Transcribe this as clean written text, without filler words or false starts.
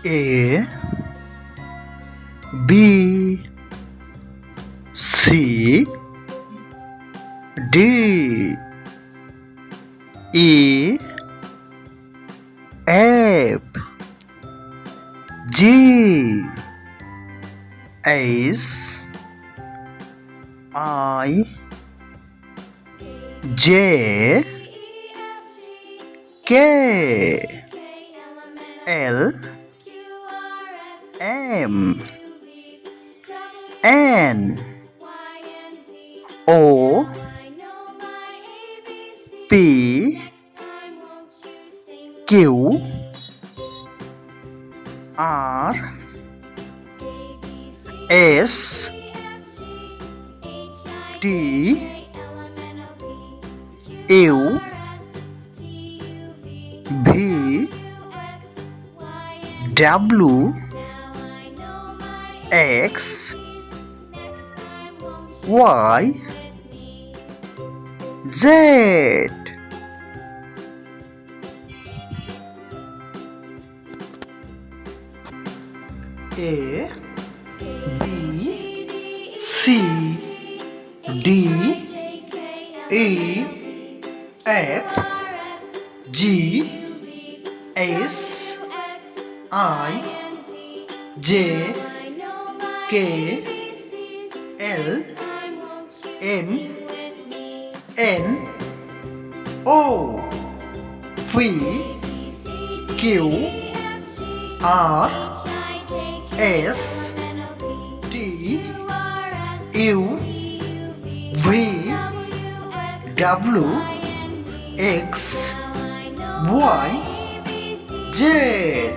A B C D E F G H I J K L M N O P Q R S T U V W X Y Z. A B C D E F G S I J K L M N O P Q R S T U V W X Y Z.